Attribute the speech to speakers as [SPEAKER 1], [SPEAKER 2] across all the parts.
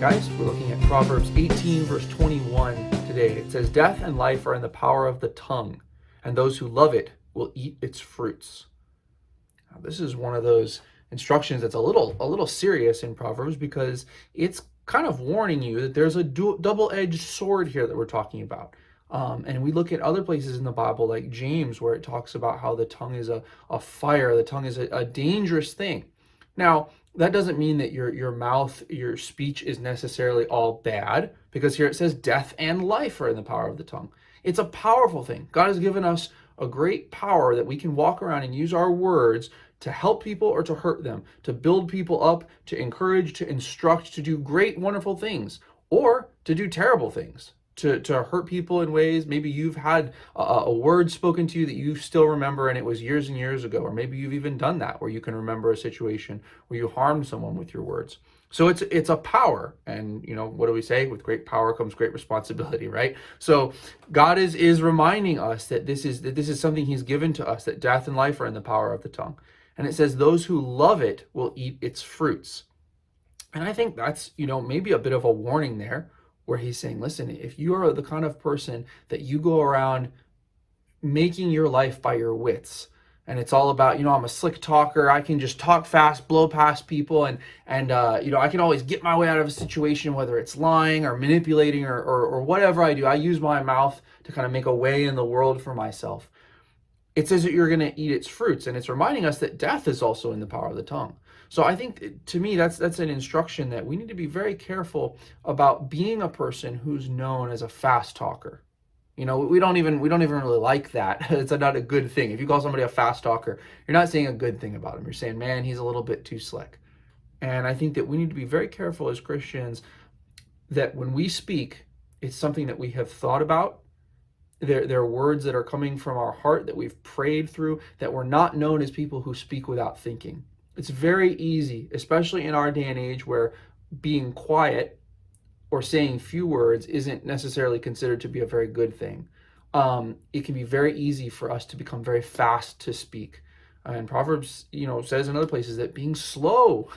[SPEAKER 1] guys, we're looking at Proverbs 18, verse 21 today. It says, "Death and life are in the power of the tongue, and those who love it will eat its fruits." Now, this is one of those instructions that's a little serious in Proverbs, because it's kind of warning you that there's a double-edged sword here that we're talking about. And we look at other places in the Bible, like James, where it talks about how the tongue is a fire, the tongue is a dangerous thing. Now, that doesn't mean that your mouth, your speech is necessarily all bad, because here it says death and life are in the power of the tongue. It's a powerful thing. God has given us a great power that we can walk around and use our words to help people or to hurt them, to build people up, to encourage, to instruct, to do great, wonderful things, or to do terrible things, to hurt people in ways. Maybe you've had a word spoken to you that you still remember, and it was years and years ago. Or maybe you've even done that, where you can remember a situation where you harmed someone with your words. So it's a power. And what do we say? With great power comes great responsibility, right? So God is reminding us that this is something he's given to us, that death and life are in the power of the tongue. And it says those who love it will eat its fruits. And I think that's, maybe a bit of a warning there, where he's saying, listen, if you are the kind of person that you go around making your life by your wits, and it's all about, I'm a slick talker, I can just talk fast, blow past people, and I can always get my way out of a situation, whether it's lying or manipulating or whatever I do. I use my mouth to kind of make a way in the world for myself. It says that you're going to eat its fruits, and it's reminding us that death is also in the power of the tongue. So I think, to me, that's an instruction that we need to be very careful about being a person who's known as a fast talker. We don't even really like that. It's not a good thing. If you call somebody a fast talker, you're not saying a good thing about him. You're saying, man, he's a little bit too slick. And I think that we need to be very careful as Christians that when we speak, it's something that we have thought about. They're words that are coming from our heart, that we've prayed through, that we're not known as people who speak without thinking. It's very easy, especially in our day and age, where being quiet or saying few words isn't necessarily considered to be a very good thing. It can be very easy for us to become very fast to speak. And Proverbs, says in other places that being slow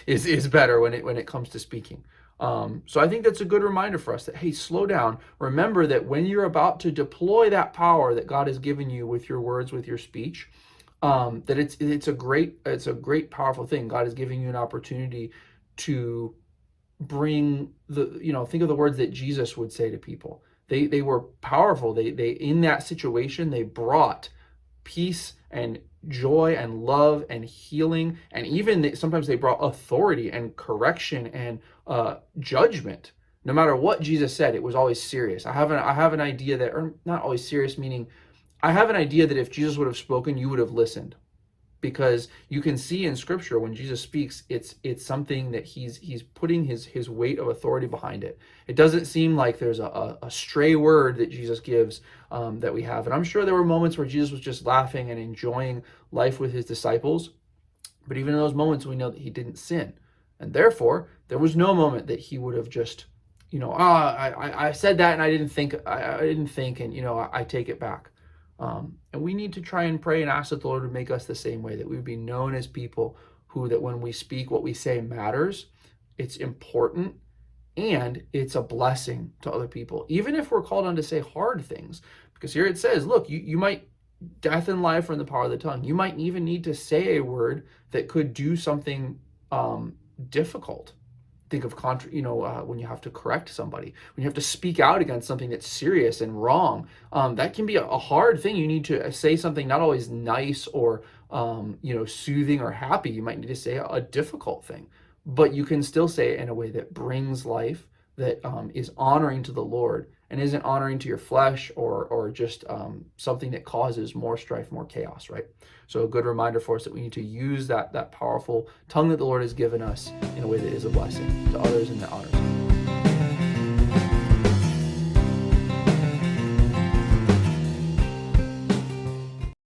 [SPEAKER 1] is better when it comes to speaking. So I think that's a good reminder for us that, hey, slow down. Remember that when you're about to deploy that power that God has given you with your words, with your speech, that it's a great powerful thing. God is giving you an opportunity to bring think of the words that Jesus would say to people. They were powerful. They in that situation, they brought peace and joy and love and healing, and even sometimes they brought authority and correction and judgment. No matter what Jesus said, it was always serious. I have an idea that, or not always serious, meaning I have an idea that if Jesus would have spoken, you would have listened, because you can see in Scripture when Jesus speaks, it's something that he's putting his weight of authority behind it. It doesn't seem like there's a stray word that Jesus gives that we have. And I'm sure there were moments where Jesus was just laughing and enjoying life with his disciples, but even in those moments, we know that he didn't sin, and therefore there was no moment that he would have just, I said that and I didn't think, and I take it back. And we need to try and pray and ask that the Lord would make us the same way, that we would be known as people that when we speak, what we say matters, it's important, and it's a blessing to other people, even if we're called on to say hard things. Because here it says, look, you might, death and life are in the power of the tongue. You might even need to say a word that could do something difficult. Think of when you have to correct somebody, when you have to speak out against something that's serious and wrong. That can be a hard thing. You need to say something not always nice or soothing or happy. You might need to say a difficult thing, but you can still say it in a way that brings life, that is honoring to the Lord, and isn't honoring to your flesh or just something that causes more strife, more chaos, right? So a good reminder for us that we need to use that powerful tongue that the Lord has given us in a way that is a blessing to others and that honors Him.